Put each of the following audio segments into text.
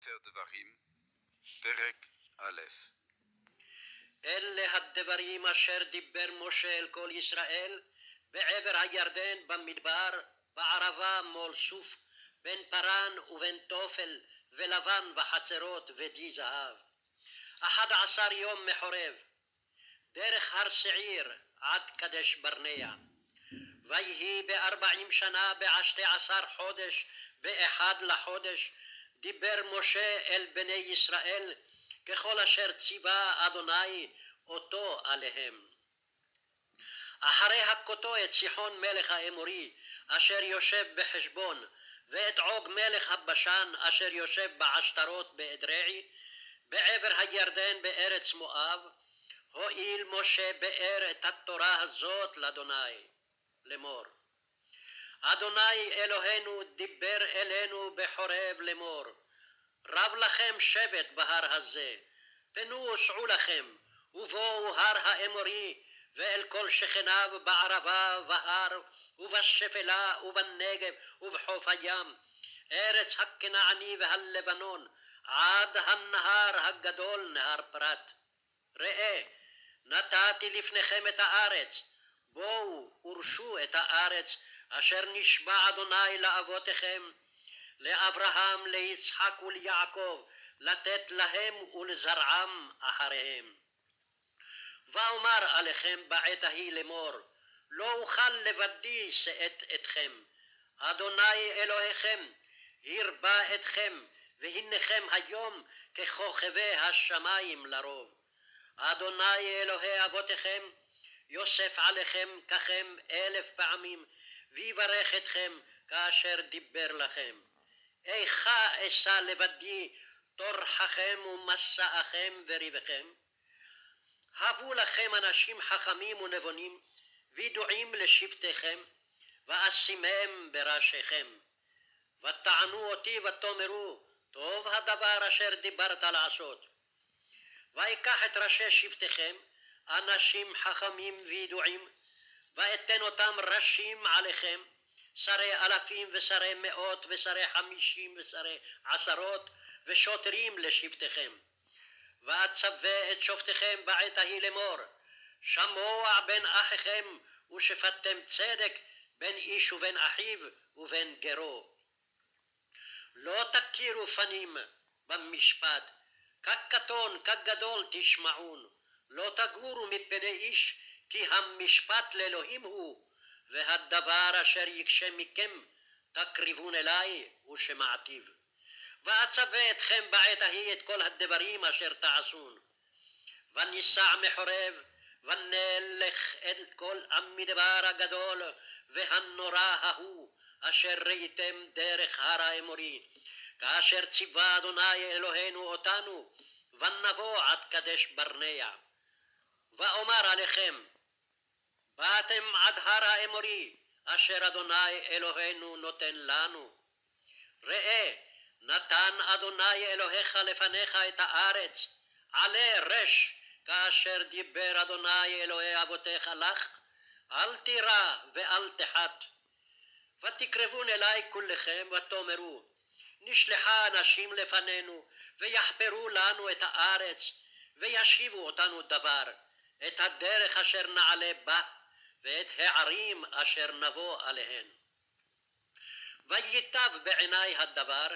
ספר דברים, פרק א'. אלה הדברים אשר דיבר משה אל כל ישראל בעבר הירדן במדבר, בערבה מול סוף, בין פרן ובין תופל ולבן וחצרות ודי זהב. 11 יום מחורב, דרך הר שעיר עד קדש ברנע. ויהי ב40 שנה ב12 חודש באחד לחודש, דיבר משה אל בני ישראל ככל אשר ציווה אדוני אותו עליהם. אחרי הכותו את סיחון מלך האמורי אשר יושב בחשבון, ואת עוג מלך הבשן אשר יושב בעשתרות באדרעי, בעבר הירדן בארץ מואב, הואיל משה באר את התורה הזאת לאדוני לאמור. אדוני אלוהינו דיבר אלינו בחורב לאמור, רב לכם שבט בהר הזה, פנו וסעו לכם, ובואו הר האמורי ואל כל שכניו בערבה והר ובשפלה ובנגב ובחוף הים, ארץ הכנעני והלבנון, עד הנהר הגדול נהר פרת. ראה, נתתי לפניכם את הארץ, בואו ורשו את הארץ אשר נשבע אדוני לאבותיכם, לאברהם, ליצחק וליעקב, לתת להם ולזרעם אחריהם. ואומר עליכם בעת ההיא לאמור, לא אוכל לבדי שאת אתכם, אדוני אלוהיכם הרבה אתכם, והנכם היום ככוכבי השמיים לרוב. אדוני אלוהי אבותיכם יוסף עליכם ככם 1000 פעמים, ויברך אתכם כאשר דיבר לכם. איכה אשא לבדי טורחכם ומסעכם וריבכם? הבו לכם אנשים חכמים ונבונים, וידועים לשבטיכם, ואשימם בראשיכם. ותענו אותי ותאמרו, טוב הדבר אשר דיברת לעשות. ויקח את ראשי שבטיכם, אנשים חכמים וידועים, ואתן אותם ראשים עליכם, שרי אלפים ושרי מאות ושרי 50 ושרי 10 ושוטרים לשבטיכם. ואצווה את שופטיכם בעת ההיא לאמור, שמוע בין אחיכם ושפטתם צדק בין איש ובין אחיו ובין גרו. לא תכירו פנים במשפט, כקטון כגדול תשמעון, לא תגורו מפני איש, כי המשפט לאלוהים הוא, והדבר אשר יקשה מכם תקריבון אליי ושמעתיו. ואצווה אתכם בעת ההיא את כל הדברים אשר תעשון. וניסע מחורב, ונלך אל כל המדבר הגדול והנורא ההוא, אשר ראיתם דרך הר האמורי, כאשר ציווה אדוני אלוהינו אותנו, ונבוא עד קדש ברנע. ואומר עליכם, באתם עד הר האמורי, אשר אדוני אלוהינו נותן לנו. ראה, נתן אדוני אלוהיך לפניך את הארץ, עלה רש, כאשר דיבר אדוני אלוהי אבותיך לך, אל תירא ואל תחת. ותקרבון אלי כולכם ותאמרו, נשלחה אנשים לפנינו, ויחפרו לנו את הארץ, וישיבו אותנו דבר, את הדרך אשר נעלה בה, ואת הערים אשר נבוא עליהן. וייטב בעיני הדבר,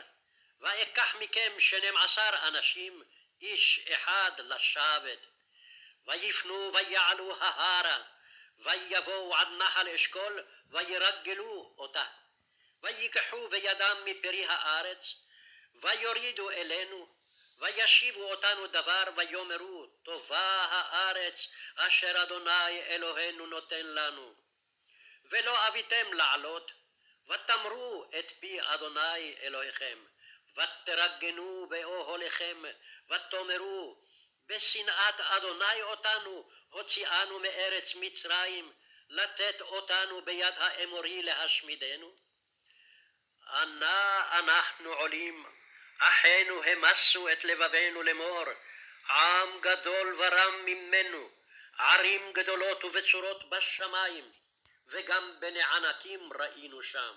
ואקח מכם 12 אנשים, איש אחד לשבת, ויפנו ויעלו ההרה, ויבואו עד נחל אשכול, וירגלו אותה, ויקחו בידם מפרי הארץ, ויורידו אלינו, וישיבו אותנו דבר, ויאמרו, טובה הארץ אשר אדוני אלוהינו נותן לנו. ולא אביתם לעלות, ותמרו את פי אדוני אלוהיכם, ותרגנו באוהליכם, ותאמרו, בשנאת אדוני אותנו הוציאנו מארץ מצרים, לתת אותנו ביד האמורי להשמידנו. אנה אנחנו עולים, אחינו המסו את לבבנו לאמור, עם גדול ורם ממנו, ערים גדולות ובצורות בשמיים, וגם בני ענקים ראינו שם.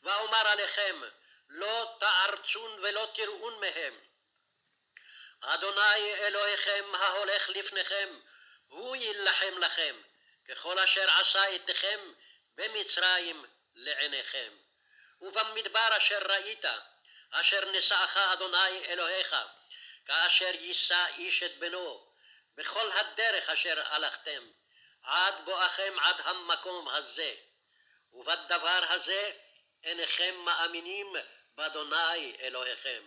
ואומר עליכם, לא תערצון ולא תראון מהם. אדוני אלוהיכם ההולך לפניכם, הוא יילחם לכם, ככל אשר עשה איתכם במצרים לעיניכם. ובמדבר אשר ראית, אשר נשאך אדוני אלוהיך, כאשר יישא איש את בנו, בכל הדרך אשר הלכתם, עד בואכם עד המקום הזה. ובדבר הזה אינכם מאמינים באדוני אלוהיכם.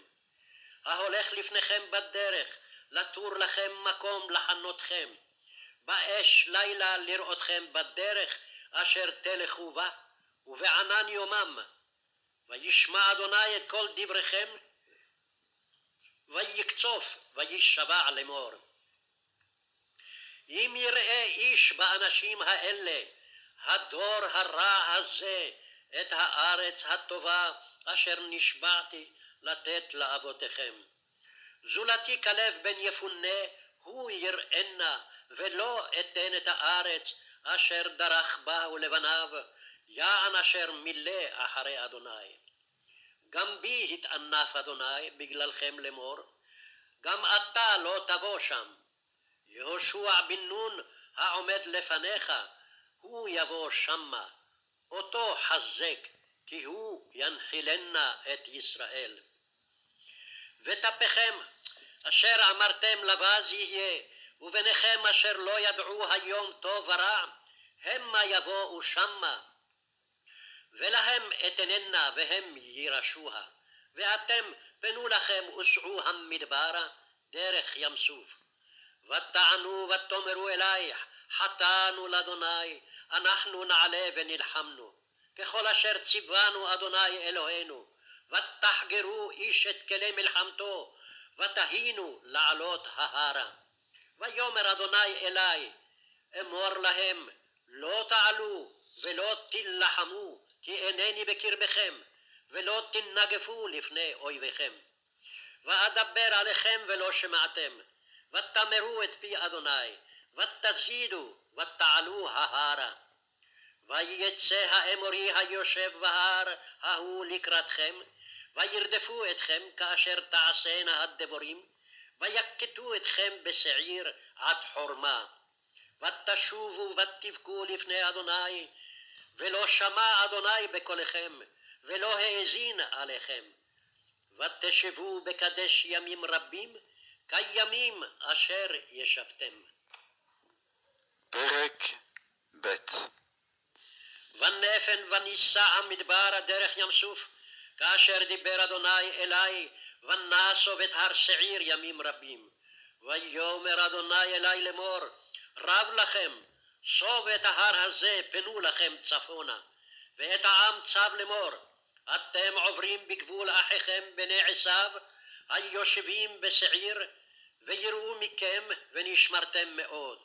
ההולך לפניכם בדרך, לתור לכם מקום לחנותכם, באש לילה לראותכם בדרך אשר תלכו בה, ובענן יומם. וישמע אדוני את כל דבריכם, ויקצוף וישבע לאמור. אם יראה איש באנשים האלה, הדור הרע הזה, את הארץ הטובה אשר נשבעתי לתת לאבותיכם. זולתי כלב בן יפונה, הוא יראנה, ולא אתן את הארץ אשר דרך בה ולבניו, יען אשר מילא אחרי אדוני. גם בי התענף אדוני בגללכם לאמור, גם אתה לא תבוא שם. יהושע בן נון העומד לפניך, הוא יבוא שמה, אותו חזק, כי הוא ינחילנה את ישראל. וטפכם אשר אמרתם לבז יהיה, ובניכם אשר לא ידעו היום טוב ורע, המה יבואו שמה. ולהם אתננה והם ירשוה, ואתם פנו לכם וסעו המדברה דרך ים סוף. ותענו ותאמרו אלייך, חטאנו לאדוני, אנחנו נעלה ונלחמנו, ככל אשר ציוונו אדוני אלוהינו, ותחגרו איש את כלי מלחמתו, ותהינו לעלות ההרה. ויאמר אדוני אלי, אמור להם, לא תעלו ולא תלחמו, כי אינני בקרבכם, ולא תנגפו לפני אויביכם. ואדבר עליכם ולא שמעתם, ותמרו את פי אדוני, ותזידו ותעלו ההרה. ויצא האמורי היושב בהר ההוא לקראתכם, וירדפו אתכם כאשר תעשינה הדבורים, ויקטו אתכם בשעיר עד חורמה. ותשובו ותבכו לפני אדוני, ולא שמע אדוני בקולכם, ולא האזין עליכם. ותשבו בקדש ימים רבים, כימים אשר ישבתם. פרק ב'. ונפן וניסע המדבר דרך ים סוף, כאשר דיבר אדוני אלי, ונסוב את הר שעיר ימים רבים. ויאמר אדוני אלי לאמור, רב לכם, סוב את ההר הזה, פנו לכם צפונה. ואת העם צו לאמור, אתם עוברים בגבול אחיכם בני עשיו, היושבים בשעיר, ויראו מכם ונשמרתם מאוד.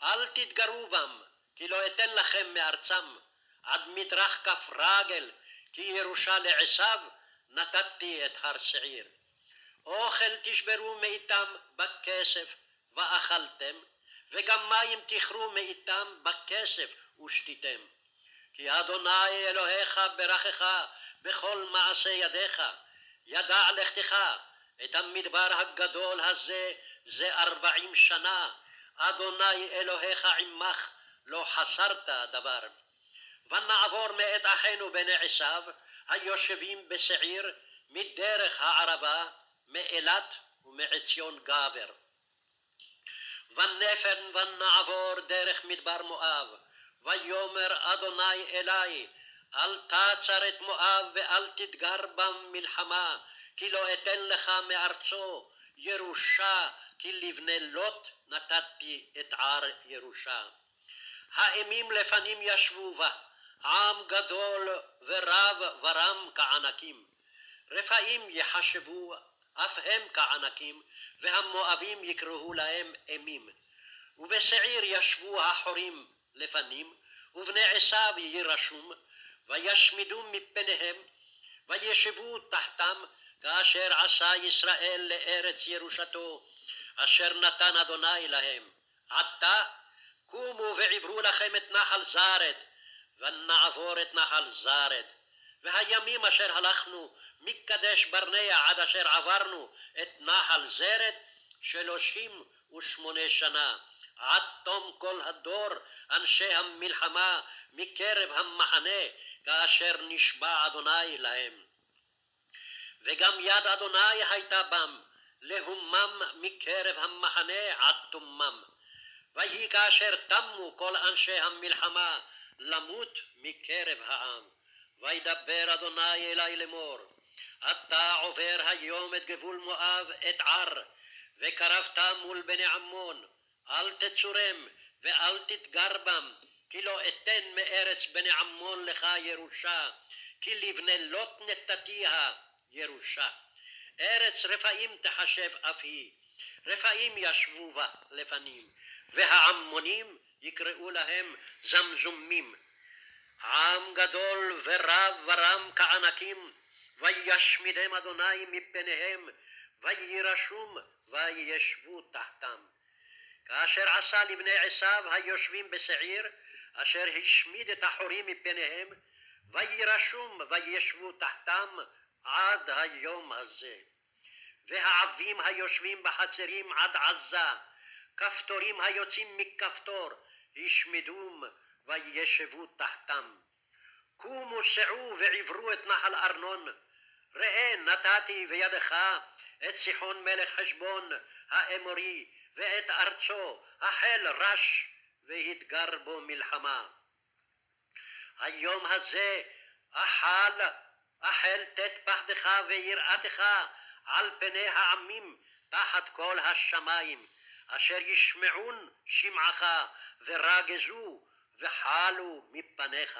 אל תתגרו בם, כי לא אתן לכם מארצם, עד מדרך כף רגל, כי ירושה לעשיו נתתי את הר שעיר. אוכל תשברו מאיתם בכסף ואכלתם, וגם מים תכרו מאיתם בכסף ושתיתם. כי אדוני אלוהיך ברכך בכל מעשה ידיך, ידע לכתך את המדבר הגדול הזה זה 40 שנה, אדוני אלוהיך עמך, לא חסרת דבר. ונעבור מאת אחינו בני עשיו, היושבים בשעיר, מדרך הערבה, מאילת ומעציון גבר. ונפן ונעבור דרך מדבר מואב, ויאמר אדוני אלי, אל תעצר את מואב ואל תתגר במלחמה, כי לא אתן לך מארצו ירושה, כי לבני לוט נתתי את ער ירושה. האימים לפנים ישבו בה, עם גדול ורב ורם כענקים. רפאים יחשבו אף הם כענקים, והמואבים יקראו להם אימים. ובשעיר ישבו החורים לפנים, ובני עשיו יירשום, וישמידו מפניהם, וישבו תחתם, כאשר עשה ישראל לארץ ירושתו, אשר נתן אדוני להם. עתה קומו ועברו לכם את נחל זרד, ונעבור את נחל זרד, והימים אשר הלכנו מקדש ברנע עד אשר עברנו את נחל זרד 38 שנה, עד תום כל הדור אנשי המלחמה מקרב המחנה, כאשר נשבע אדוני להם. וגם יד אדוני הייתה בם, להומם מקרב המחנה עד תומם. ויהי כאשר תמו כל אנשי המלחמה למות מקרב העם. וידבר אדוני אלי לאמור, אתה עובר היום את גבול מואב את ער, וקרבת מול בני עמון, אל תצורם ואל תתגר בם, כי לא אתן מארץ בני עמון לך ירושה, כי לבני לוט נתתיה ירושה. ארץ רפאים תחשב אף היא, רפאים ישבו בה לפנים, והעמונים יקראו להם זמזומים. עם גדול ורב ורם כענקים, וישמידם אדוני מפניהם, וירשום וישבו תחתם. כאשר עשה לבני עשיו היושבים בשעיר, אשר השמיד את החורים מפניהם, וירשום וישבו תחתם עד היום הזה. והעבים היושבים בחצרים עד עזה, כפתורים היוצאים מכפתור, השמידום וישבו תחתם. קומו סעו ועברו את נחל ארנון, ראה נתתי בידך את סיחון מלך חשבון האמורי ואת ארצו החל רש והתגר בו מלחמה. היום הזה החל תת פחדך ויראתך על פני העמים תחת כל השמיים, אשר ישמעון שמעך ורגזו וחלו מפניך.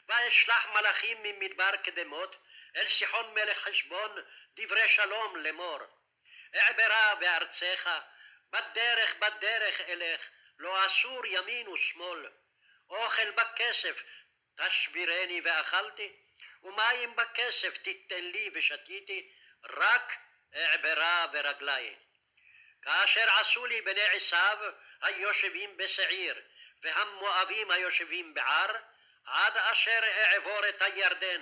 ואשלח מלאכים ממדבר קדמות אל סיחון מלך חשבון דברי שלום לאמור, אעברה בארצך, בדרך אלך, לא אסור ימין ושמאל, אוכל בכסף תשבירני ואכלתי, ומים בכסף תיתן לי ושתיתי, רק אעברה ברגלי. כאשר עשו לי בני עשיו היושבים בשעיר, והמואבים היושבים בער, עד אשר אעבור את הירדן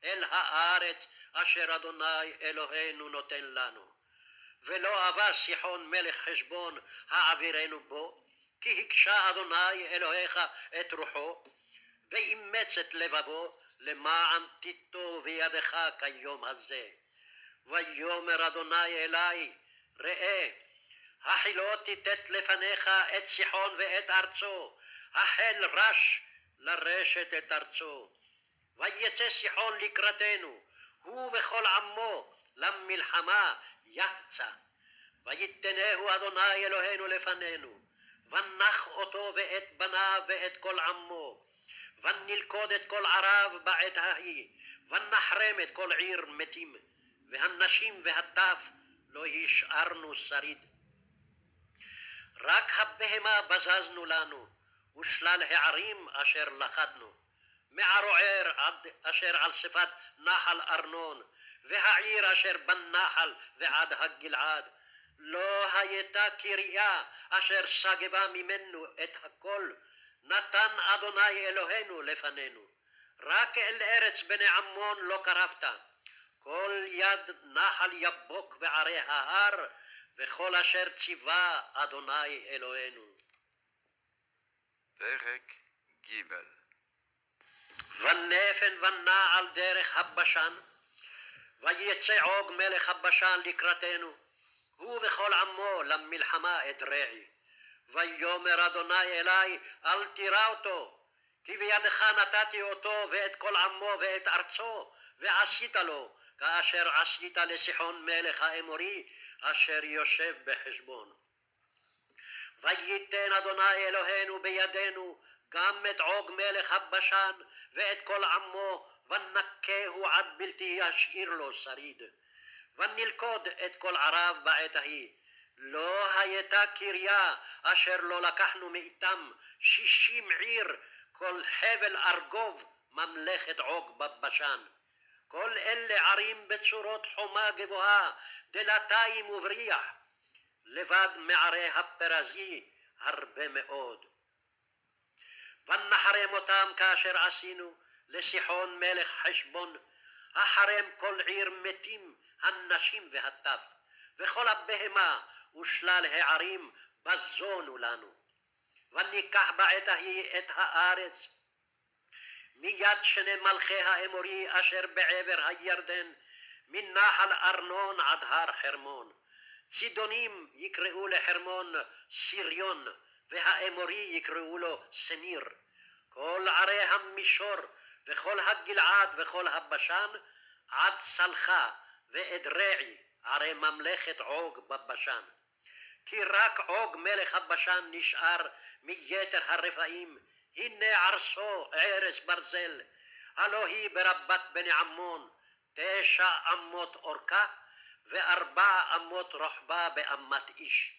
אל הארץ אשר אדוני אלוהינו נותן לנו. ולא אבא סיחון מלך חשבון העבירנו בו, כי הקשה אדוני אלוהיך את רוחו, ואימץ את לבבו למען תיטו בידך כיום הזה. ויאמר אדוני אלי, ראה, החילו תיתת לפניך את סיחון ואת ארצו, החל רש לרשת את ארצו. ויצא סיחון לקראתנו, הוא וכל עמו למלחמה יצא. ויתנהו אדוני אלוהינו לפנינו, ונח אותו ואת בניו ואת כל עמו, ונלכוד את כל ערב בעת ההיא, ונחרם את כל עיר מתים, והנשים והטף לא השארנו שריד. רק הבהמה בזזנו לנו, ושלל הערים אשר לכדנו, מערוער עד אשר על שפת נחל ארנון, והעיר אשר בנחל ועד הגלעד. לא הייתה קריה אשר סגבה ממנו את הכל, נתן אדוני אלוהינו לפנינו. רק אל ארץ בני עמון לא קרבת, כל יד נחל יבוק בערי ההר, וכל אשר ציווה אדוני אלוהינו. פרק ג'. ונפן ונעל דרך הבשן, ויצא עוג מלך הבשן לקראתנו, הוא וכל עמו למלחמה את רעי. ויאמר אדוני אלי, אל תירא אותו, כי בידך נתתי אותו ואת כל עמו ואת ארצו, ועשית לו כאשר עשית לסיחון מלך האמורי אשר יושב בחשבון. וייתן אדוני אלוהינו בידינו גם את עוג מלך הבשן ואת כל עמו, ונקהו עד בלתי ישאיר לו שריד. ונלכוד את כל ערב בעת ההיא. לא הייתה קריה אשר לא לקחנו מאיתם, 60 עיר, כל חבל ארגוב ממלכת עוג בבשן. כל אלה ערים בצורות חומה גבוהה, דלתיים ובריח, לבד מערי הפרזי הרבה מאוד. ונחרם אותם כאשר עשינו, לסיחון מלך חשבון, החרם כל עיר מתים, הנשים והטף, וכל הבהמה ושלל הערים בזונו לנו. וניקח בעת ההיא את הארץ מיד שני מלכי האמורי אשר בעבר הירדן, מנחל ארנון עד הר חרמון. צידונים יקראו לחרמון סיריון, והאמורי יקראו לו סניר. כל ערי המישור וכל הגלעד וכל הבשן עד סלחה ואדרעי, ערי ממלכת עוג בבשן. כי רק עוג מלך הבשן נשאר מיתר הרפאים, הנה ערסו ארץ ברזל, הלא היא ברבת בני עמון, 9 אמות אורכה ו4 אמות רוחבה באמת איש.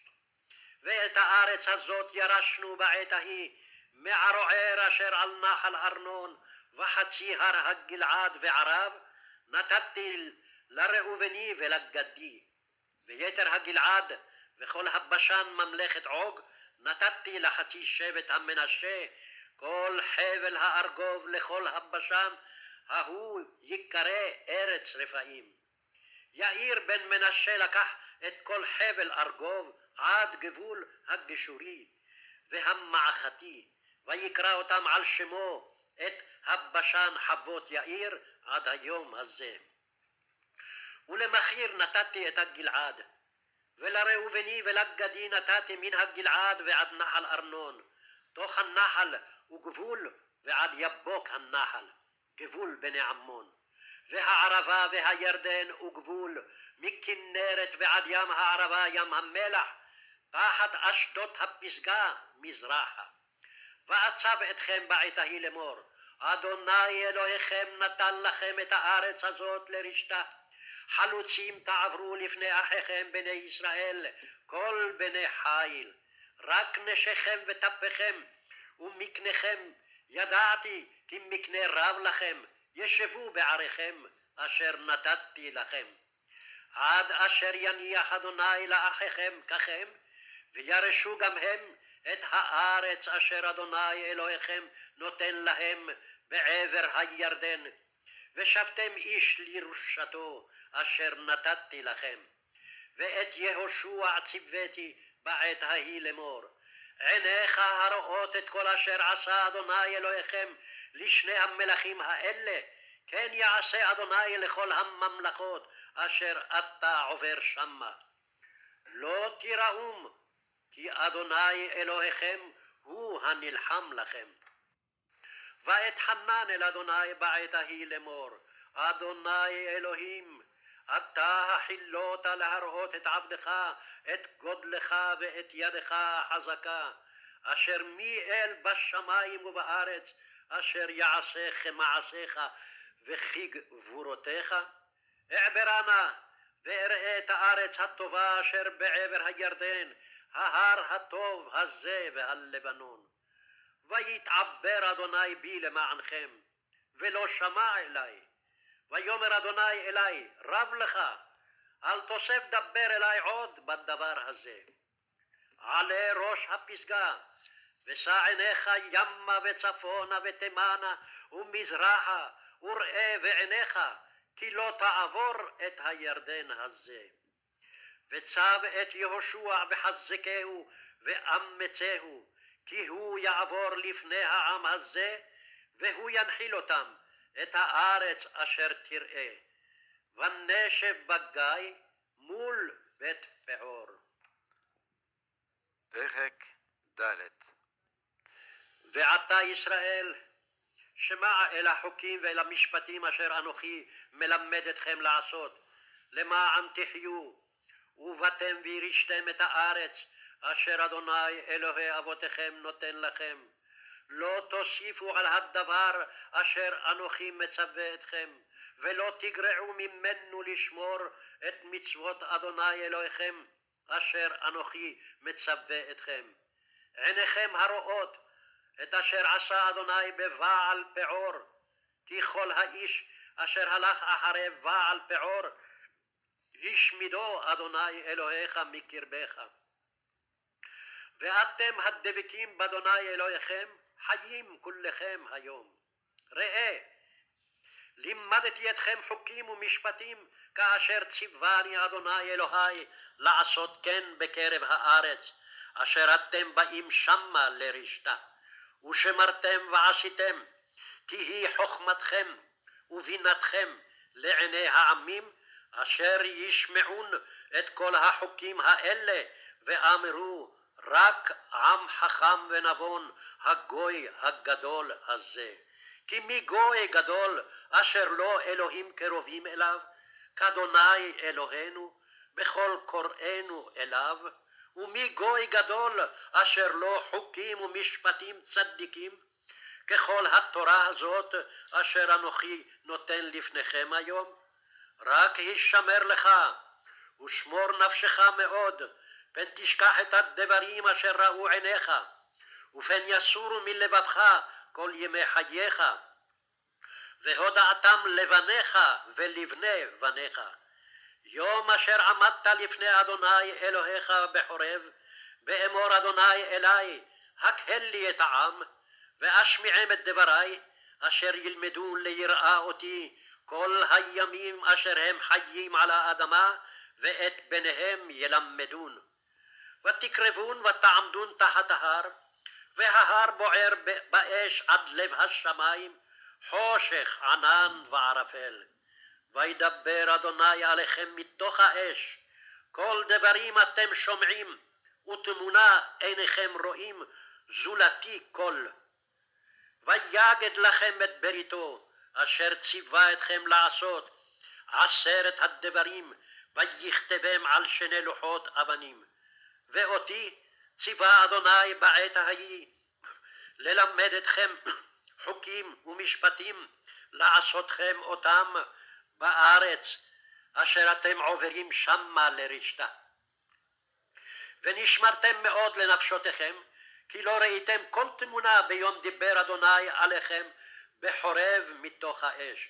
ואת הארץ הזאת ירשנו בעת ההיא מערוער אשר על נחל ארנון וחצי הר הגלעד וערב, נתתי לראובני ולגדי. ויתר הגלעד וכל הבשן ממלכת עוג נתתי לחצי שבט המנשה, כל חבל הארגוב לכל הבשן, ההוא יקרא ארץ רפאים. יאיר בן מנשה לקח את כל חבל ארגוב עד גבול הגשורי והמעכתי, ויקרא אותם על שמו את הבשן חוות יאיר עד היום הזה. ולמחיר נתתי את הגלעד, ולראובני ולגדי נתתי מן הגלעד ועד נחל ארנון, תוך הנחל וגבול ועד יבוק הנחל, גבול בני עמון. והערבה והירדן וגבול, מכנרת ועד ים הערבה ים המלח, תחת אשדות הפסגה מזרחה. ואצב אתכם בעת ההיא לאמור, אדוני אלוהיכם נתן לכם את הארץ הזאת לרשתה. חלוצים תעברו לפני אחיכם בני ישראל, כל בני חיל. רק נשיכם וטפכם ומקניכם ידעתי כי מקנה רב לכם, ישבו בעריכם אשר נתתי לכם. עד אשר יניח אדוני לאחיכם ככם, וירשו גם הם את הארץ אשר אדוני אלוהיכם נותן להם בעבר הירדן, ושבתם איש לירושתו אשר נתתי לכם. ואת יהושע ציוויתי בעת ההיא לאמור, עיניך הרואות את כל אשר עשה אדוני אלוהיכם לשני המלכים האלה, כן יעשה אדוני לכל הממלכות אשר אתה עובר שמה. לא תיראום, כי אדוני אלוהיכם הוא הנלחם לכם. ואתחנן אל אדוני בעת ההיא לאמור, אדוני אלוהים, אתה החילת להראות את עבדך, את גודלך ואת ידך החזקה, אשר מי אל בשמיים ובארץ, אשר יעשה כמעשיך וכי גבורותיך. אעברה ואראה את הארץ הטובה אשר בעבר הירדן, ההר הטוב הזה והלבנון. ויתעבר אדוני בי למענכם, ולא שמע אלי. ויאמר אדוני אלי, רב לך, אל תוסף דבר אלי עוד בדבר הזה. עלה ראש הפסגה, ושא עיניך ימה וצפונה ותימנה ומזרחה, וראה בעיניך, כי לא תעבור את הירדן הזה. וצב את יהושע וחזקהו ואמצהו, כי הוא יעבור לפני העם הזה, והוא ינחיל אותם את הארץ אשר תראה. ונשב בגיא מול בית פעור. פרק ד'. ועתה ישראל, שמע אל החוקים ואל המשפטים אשר אנוכי מלמד אתכם לעשות, למען תחיו, ובאתם וירשתם את הארץ אשר אדוני אלוהי אבותיכם נותן לכם. לא תוסיפו על הדבר אשר אנוכי מצווה אתכם, ולא תגרעו ממנו לשמור את מצוות אדוני אלוהיכם אשר אנוכי מצווה אתכם. עיניכם הרואות את אשר עשה אדוני בבעל פעור, כי כל האיש אשר הלך אחרי בעל פעור, השמידו אדוני אלוהיך מקרבך. ואתם הדבקים באדוני אלוהיכם, חיים כולכם היום. ראה, לימדתי אתכם חוקים ומשפטים, כאשר ציווני אדוני אלוהי לעשות כן בקרב הארץ, אשר אתם באים שמה לרשתה. ושמרתם ועשיתם, כי היא חוכמתכם ובינתכם לעיני העמים, אשר ישמעון את כל החוקים האלה, ואמרו, רק עם חכם ונבון הגוי הגדול הזה. כי מי גוי גדול אשר לא אלוהים קרובים אליו, כאדוני אלוהינו בכל קוראינו אליו, ומי גוי גדול אשר לא חוקים ומשפטים צדיקים, ככל התורה הזאת אשר אנוכי נותן לפניכם היום. רק הישמר לך ושמור נפשך מאוד, פן תשכח את הדברים אשר ראו עיניך, ופן יסורו מלבבך כל ימי חייך, והודעתם לבניך ולבני בניך. יום אשר עמדת לפני אדוני אלוהיך בחורב, באמור אדוני אלי, הקהל לי את העם, ואשמיעם את דברי, אשר ילמדו ליראה אותי כל הימים אשר הם חיים על האדמה, ואת בניהם ילמדון. ותקרבון ותעמדון תחת ההר, וההר בוער באש עד לב השמיים, חושך ענן וערפל. וידבר אדוני עליכם מתוך האש, כל דברים אתם שומעים, ותמונה עיניכם רואים, זולתי קול. ויגד לכם את בריתו, אשר ציווה אתכם לעשות, 10 הדברים, ויכתבם על 2 לוחות אבנים. ואותי ציווה אדוני בעת ההיא, ללמד אתכם חוקים ומשפטים, לעשותכם אותם בארץ, אשר אתם עוברים שמה לרשתה. ונשמרתם מאוד לנפשותיכם, כי לא ראיתם כל תמונה ביום דיבר אדוני עליכם בחורב מתוך האש.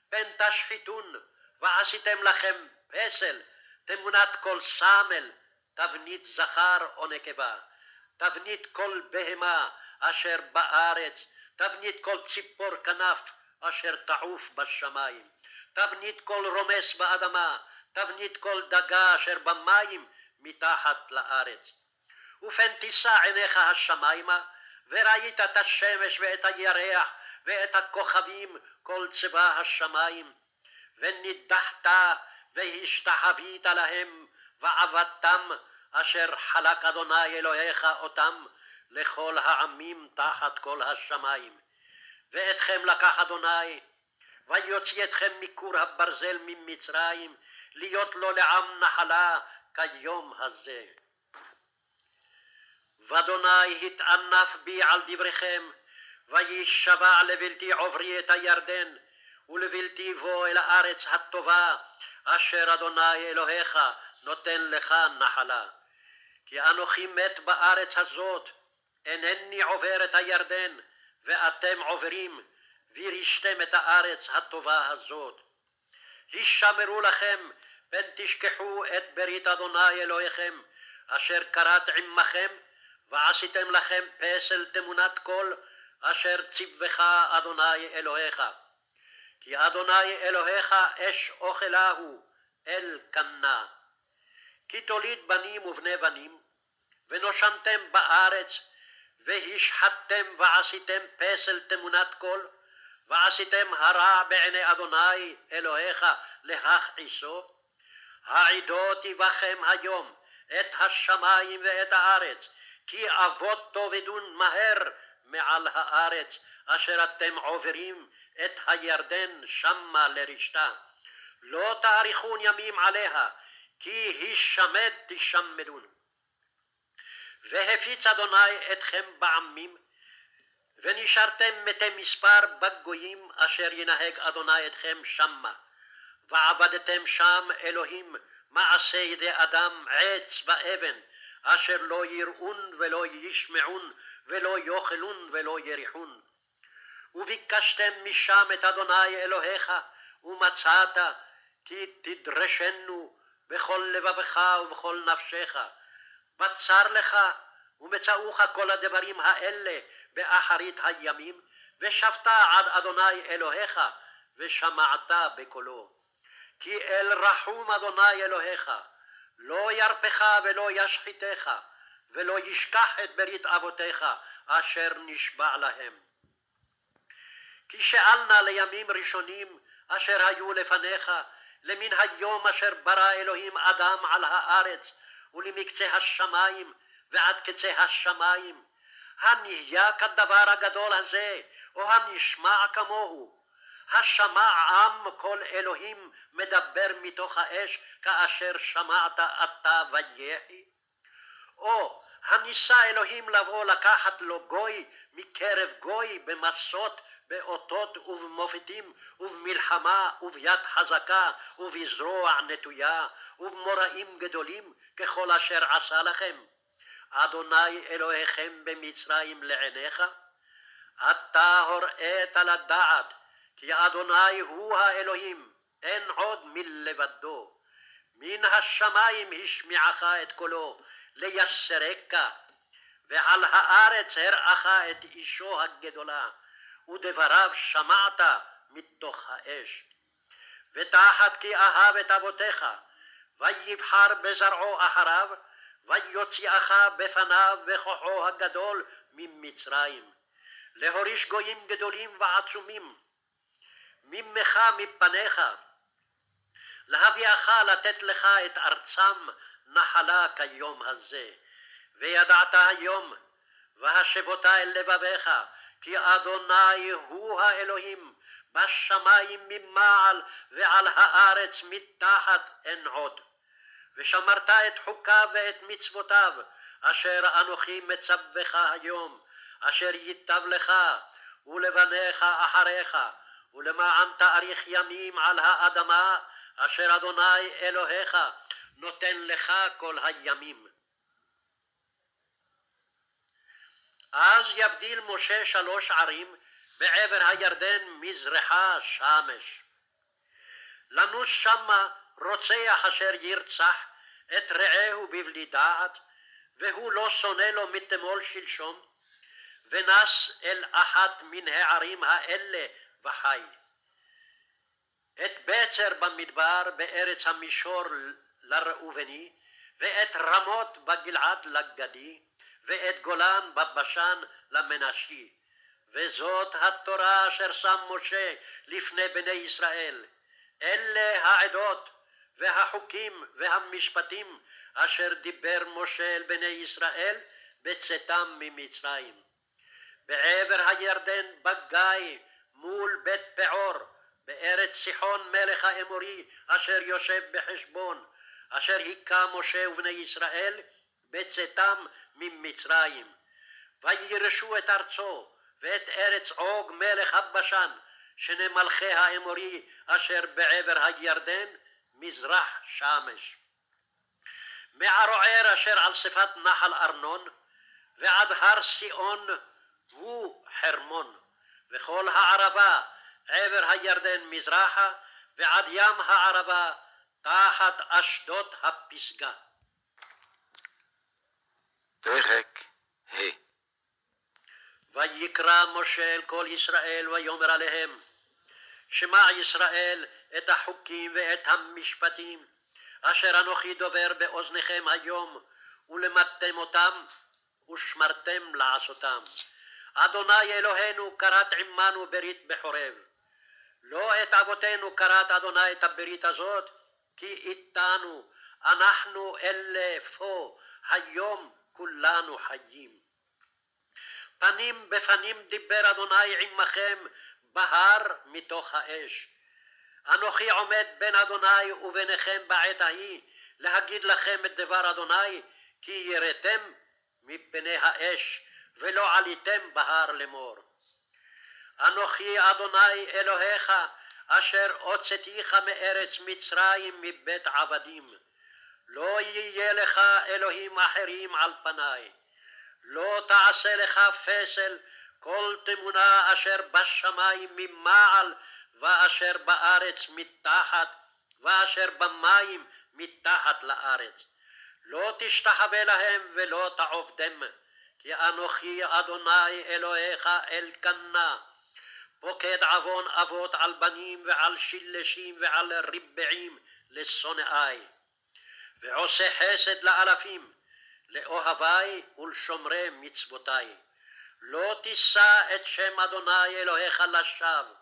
פן תשחיתון, ועשיתם לכם פסל, תמונת כל סמל, תבנית זכר או נקבה, תבנית כל בהמה אשר בארץ, תבנית כל ציפור כנף אשר תעוף בשמיים, תבנית כל רומס באדמה, תבנית כל דגה אשר במים מתחת לארץ. ופן תישא עיניך השמיימה, וראית את השמש ואת הירח ואת הכוכבים כל צבא השמיים, ונידחת והשתחווית להם ועבדתם, אשר חלק אדוני אלוהיך אותם לכל העמים תחת כל השמיים. ואתכם לקח אדוני, ויוציא אתכם מכור הברזל ממצרים, להיות לו לעם נחלה כיום הזה. ואדוני התענף בי על דבריכם, וישבע לבלתי עוברי את הירדן, ולבלתי בוא אל הארץ הטובה, אשר אדוני אלוהיך נותן לך נחלה. כי אנוכי מת בארץ הזאת, אינני עובר את הירדן, ואתם עוברים, וירשתם את הארץ הטובה הזאת. הישמרו לכם, פן תשכחו את ברית אדוני אלוהיכם, אשר כרת עמכם, ועשיתם לכם פסל תמונת קול, אשר ציווך אדוני אלוהיך. כי אדוני אלוהיך אש אוכלה הוא, אל קנה. כי תוליד בנים ובני בנים, ונושנתם בארץ, והשחטתם ועשיתם פסל תמונת קול, ועשיתם הרע בעיני אדוני אלוהיך להכעיסו. העידותי בכם היום את השמיים ואת הארץ, כי אבות תאבדון מהר מעל הארץ, אשר אתם עוברים את הירדן שמה לרשתה. לא תאריכון ימים עליה, כי הישמד תשמדון. והפיץ אדוני אתכם בעמים, ונשארתם מתי מספר בגויים, אשר ינהג אדוני אתכם שמה. ועבדתם שם אלוהים מעשה ידי אדם, עץ ואבן, אשר לא יראון ולא ישמעון ולא יאכלון ולא יריחון. וביקשתם משם את אדוני אלוהיך, ומצאת, כי תדרשנו בכל לבבך ובכל נפשך. בצר לך ומצאוך כל הדברים האלה באחרית הימים, ושבת עד אדוני אלוהיך, ושמעת בקולו. כי אל רחום אדוני אלוהיך, לא ירפך ולא ישחיתך, ולא ישכח את ברית אבותיך אשר נשבע להם. כי שאלנה לימים ראשונים אשר היו לפניך, למן היום אשר ברא אלוהים אדם על הארץ, ולמקצה השמיים ועד קצה השמיים, הנהיה כדבר הגדול הזה, או הנשמע כמוהו? השמע עם כל אלוהים מדבר מתוך האש, כאשר שמעת אתה ויחי? או הניסה אלוהים לבוא לקחת לו גוי מקרב גוי במסות, באותות ובמופתים ובמלחמה וביד חזקה ובזרוע נטויה ובמוראים גדולים ככל אשר עשה לכם אדוני אלוהיכם במצרים לעיניך? אתה הוראת לדעת כי אדוני הוא האלוהים, אין עוד מלבדו. מן השמיים השמיעך את קולו ליסרק, ועל הארץ הראך את אישו הגדולה, ודבריו שמעת מתוך האש. ותחת כי אהב את אבותיך, ויבחר בזרעו אחריו, ויוציאך בפניו בכוחו הגדול ממצרים, להוריש גויים גדולים ועצומים ממך מפניך, להביאך לתת לך את ארצם נחלה כיום הזה. וידעת היום והשבותה אל לבביך כי אדוני הוא האלוהים, בשמיים ממעל ועל הארץ מתחת אין עוד. ושמרת את חוקיו ואת מצוותיו אשר אנוכי מצווך היום, אשר ייטב לך ולבניך אחריך, ולמען תאריך ימים על האדמה אשר אדוני אלוהיך נותן לך כל הימים. אז יבדיל משה 3 ערים בעבר הירדן מזרחה שמש. לנוס שמה רוצח אשר ירצח את רעהו בבלי דעת, והוא לא שונא לו מתמול שלשום, ונס אל אחת מן הערים האלה וחי. את בצר במדבר בארץ המישור לראובני, ואת רמות בגלעד לגדי, ואת גולן בבשן למנשי. וזאת התורה אשר שם משה לפני בני ישראל. אלה העדות והחוקים והמשפטים אשר דיבר משה אל בני ישראל בצאתם ממצרים. בעבר הירדן בגיא מול בית פעור, בארץ סיחון מלך האמורי אשר יושב בחשבון, אשר היכה משה ובני ישראל בצאתם ממצרים. וירשו את ארצו ואת ארץ עוג מלך הבשן, שני מלכי האמורי אשר בעבר הירדן מזרח שמש. מערוער אשר על שפת נחל ארנון ועד הר סיאון הוא חרמון, וכל הערבה עבר הירדן מזרחה ועד ים הערבה תחת אשדות הפסגה. פרק ה'. ויקרא משה אל כל ישראל ויאמר עליהם, שמע ישראל את החוקים ואת המשפטים אשר אנוכי דובר באוזניכם היום, ולמדתם אותם ושמרתם לעשותם. אדוני אלוהינו כרת עמנו ברית בחורב. לא את אבותינו כרת אדוני את הברית הזאת, כי איתנו אנחנו אלה פה היום כולנו חיים. פנים בפנים דיבר אדוני עמכם בהר מתוך האש. אנוכי עומד בין אדוני וביניכם בעת ההיא להגיד לכם את דבר אדוני, כי יראתם מפני האש ולא עליתם בהר לאמור. אנוכי אדוני אלוהיך אשר הוצאתיך מארץ מצרים מבית עבדים. לא יהיה לך אלוהים אחרים על פניי. לא תעשה לך פסל כל תמונה אשר בשמיים ממעל ואשר בארץ מתחת ואשר במים מתחת לארץ. לא תשתחווה להם ולא תעובדם, כי אנוכי אדוני אלוהיך אלקנה, פוקד עוון אבות על בנים ועל שילשים ועל רבעים לשונאי, ועושה חסד לאלפים, לאוהבי ולשומרי מצוותי. לא תישא את שם אדוני אלוהיך לשווא,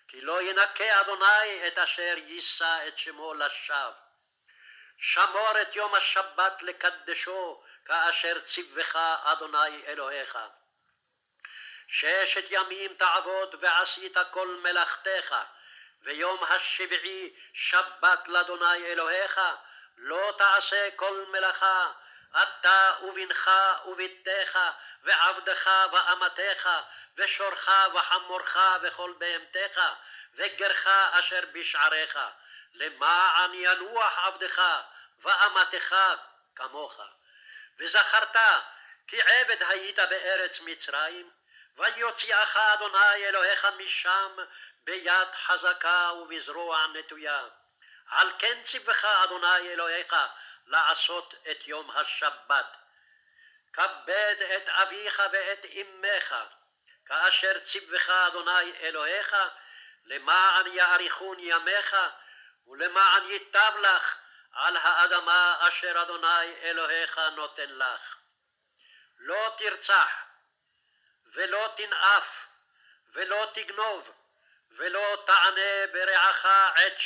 כי לא ינקה אדוני את אשר יישא את שמו לשווא. שמור את יום השבת לקדשו, כאשר ציווך אדוני אלוהיך. 6 ימים תעבוד ועשית כל מלאכתך, ויום השביעי שבת לאדוני אלוהיך, לא תעשה כל מלאכה, אתה ובנך ובתך ועבדך ואמתך ושורך וחמורך וכל בהמתך וגרך אשר בשעריך, למען ינוח עבדך ואמתך כמוך. וזכרת כי עבד היית בארץ מצרים, ויוציאך אדוני אלוהיך משם ביד חזקה ובזרוע נטויה. על כן ציווך אדוני אלוהיך לעשות את יום השבת. כבד את אביך ואת אמך, כאשר ציווך אדוני אלוהיך, למען יאריכון ימיך, ולמען ייטב לך על האדמה אשר אדוני אלוהיך נותן לך. לא תרצח, ולא תנאף, ולא תגנוב, ולא תענה ברעך עת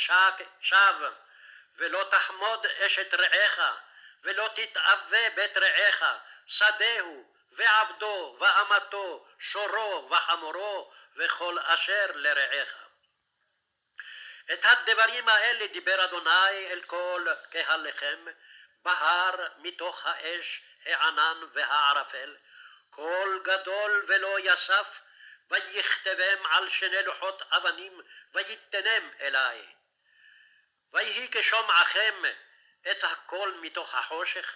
שווא, ולא תחמוד אשת רעך, ולא תתאווה בית רעך, שדהו ועבדו ואמתו, שורו וחמורו, וכל אשר לרעך. את הדברים האלה דיבר אדוני אל כל קהלכם בהר מתוך האש, הענן והערפל, קול גדול ולא יסף, ויכתבם על 2 לוחות אבנים ויתנם אלי. ויהי כשומעכם את הקול מתוך החושך,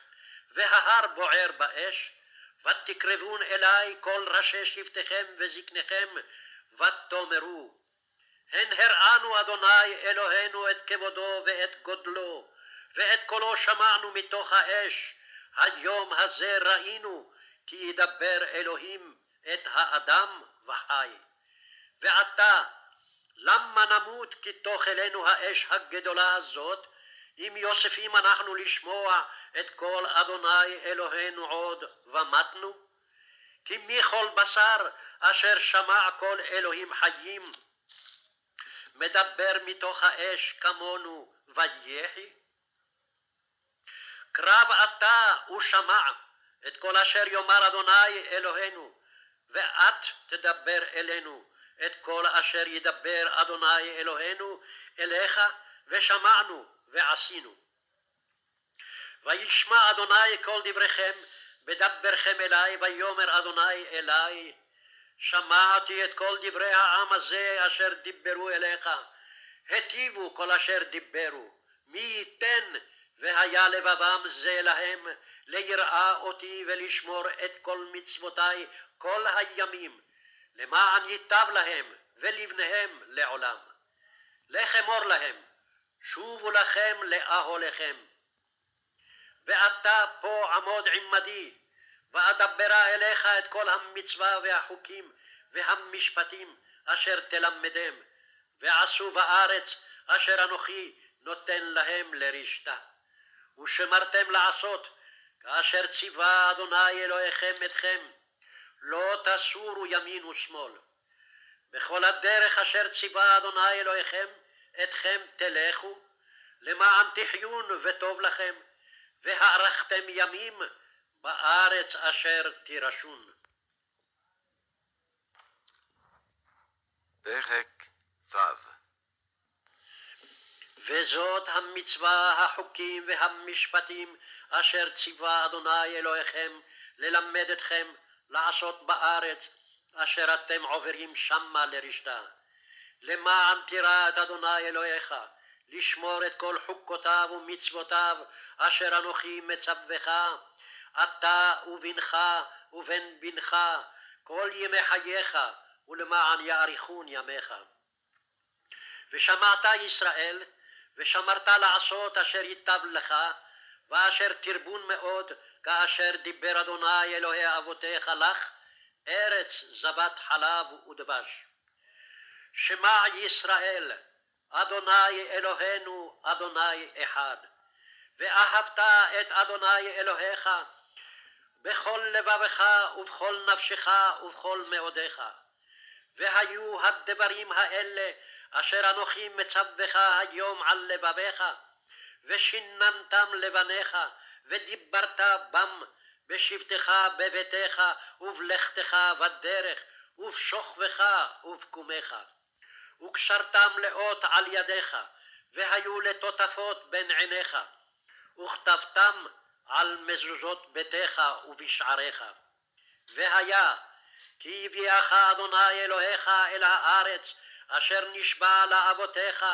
וההר בוער באש, ותקרבון אלי כל ראשי שבטיכם וזקניכם, ותאמרו, הן הראנו אדוני אלוהינו את כבודו ואת גודלו, ואת קולו שמענו מתוך האש. היום הזה ראינו כי ידבר אלוהים את האדם וחי. ועתה למה נמות כי תאכלנו האש הגדולה הזאת, אם יוספים אנחנו לשמוע את קול אדוני אלוהינו עוד ומתנו? כי מי כל בשר אשר שמע קול אלוהים חיים, מדבר מתוך האש כמונו ויחי? קרב אתה ושמע את כל אשר יאמר אדוני אלוהינו, ואת תדבר אלינו את כל אשר ידבר אדוני אלוהינו אליך, ושמענו ועשינו. וישמע אדוני כל דבריכם בדברכם אלי, ויאמר אדוני אלי, שמעתי את כל דברי העם הזה אשר דיברו אליך, היטיבו כל אשר דיברו. מי ייתן והיה לבבם זה להם ליראה אותי ולשמור את כל מצוותי כל הימים, למען ייטב להם ולבניהם לעולם. לחמור להם, שובו לכם לאהליכם. ואתה פה עמוד עמדי, ואדברה אליך את כל המצווה והחוקים והמשפטים אשר תלמדם, ועשו בארץ אשר אנוכי נותן להם לרשתה. ושמרתם לעשות כאשר ציווה אדוני אלוהיכם אתכם, לא תסורו ימין ושמאל. בכל הדרך אשר ציווה אדוני אלוהיכם אתכם תלכו, למען תחיון וטוב לכם, והארכתם ימים בארץ אשר תירשון. פרק ו'. וזאת המצווה, החוקים והמשפטים אשר ציווה אדוני אלוהיכם ללמד אתכם לעשות בארץ אשר אתם עוברים שמה לרשתה, למען תירא את אדוני אלוהיך, לשמור את כל חוקותיו ומצוותיו אשר אנוכי מצווך, אתה ובנך ובן בנך כל ימי חייך, ולמען יאריכון ימיך. ושמעת ישראל, ושמרת לעשות אשר ייטב לך, ואשר תרבון מאוד, כאשר דיבר אדוני אלוהי אבותיך לך, ארץ זבת חלב ודבש. שמע ישראל, אדוני אלוהינו, אדוני אחד. ואהבת את אדוני אלוהיך בכל לבבך ובכל נפשך ובכל מאודיך. והיו הדברים האלה אשר אנוכי מצווך היום על לבביך, ושיננתם לבניך, ודיברת בם בשבתך בביתך ובלכתך בדרך, ובשוכבך ובקומך. וקשרתם לאות על ידיך, והיו לטוטפות בין עיניך, וכתבתם על מזוזות ביתך ובשעריך. והיה כי הביאך אדוני אלוהיך אל הארץ אשר נשבע לאבותיך,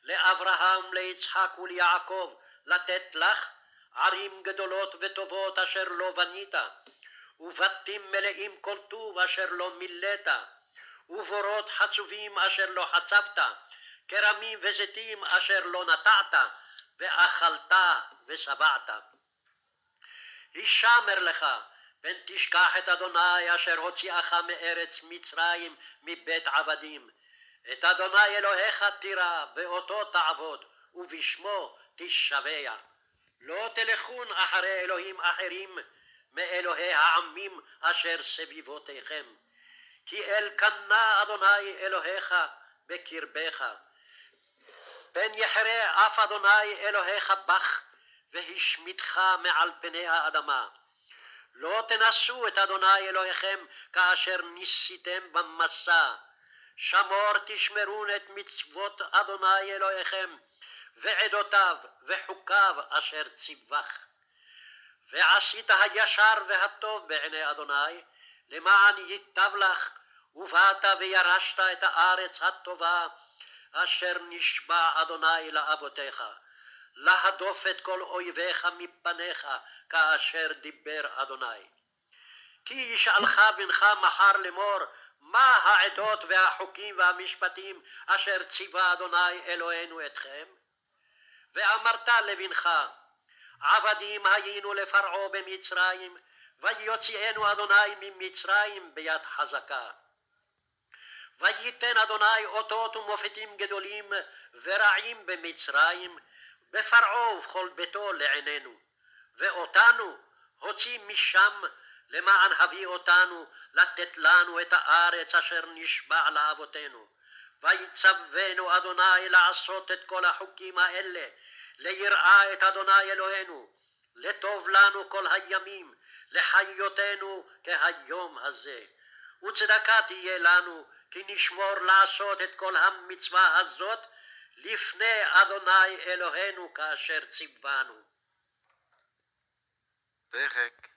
לאברהם, ליצחק וליעקב, לתת לך ערים גדולות וטובות אשר לא בנית, ובתים מלאים כל טוב אשר לא מילאת, ובורות חצובים אשר לא חצבת, כרמים וזיתים אשר לא נטעת, ואכלת ושבעת. הישמר לך, פן תשכח את אדוני אשר הוציאך מארץ מצרים מבית עבדים. את אדוני אלוהיך תירא, ואותו תעבוד, ובשמו תשבע. לא תלכון אחרי אלוהים אחרים מאלוהי העמים אשר סביבותיכם. כי אל קנה אדוני אלוהיך בקרבך. פן יחרה אף אדוני אלוהיך בך, והשמיטך מעל פני האדמה. לא תנסו את אדוני אלוהיכם כאשר ניסיתם במסע. שמור תשמרון את מצוות אדוני אלוהיכם, ועדותיו וחוקיו אשר ציווך. ועשית הישר והטוב בעיני אדוני, למען ייטב לך, ובאת וירשת את הארץ הטובה, אשר נשבע אדוני לאבותיך, להדוף את כל אויביך מפניך, כאשר דיבר אדוני. כי ישאלך בנך מחר לאמור, מה העדות והחוקים והמשפטים אשר ציווה אדוני אלוהינו אתכם? ואמרת לבנך, עבדים היינו לפרעה במצרים, ויוציאנו אדוני ממצרים ביד חזקה. וייתן אדוני אותות ומופתים גדולים ורעים במצרים, בפרעה ובכל ביתו לעינינו. ואותנו הוציא משם, למען הביא אותנו לתת לנו את הארץ אשר נשבע לאבותינו. ויצוונו אדוני לעשות את כל החוקים האלה, ליראה את אדוני אלוהינו, לטוב לנו כל הימים, לחיותנו כהיום הזה. וצדקה תהיה לנו, כי נשמור לעשות את כל המצווה הזאת לפני אדוני אלוהינו כאשר ציוונו. פרק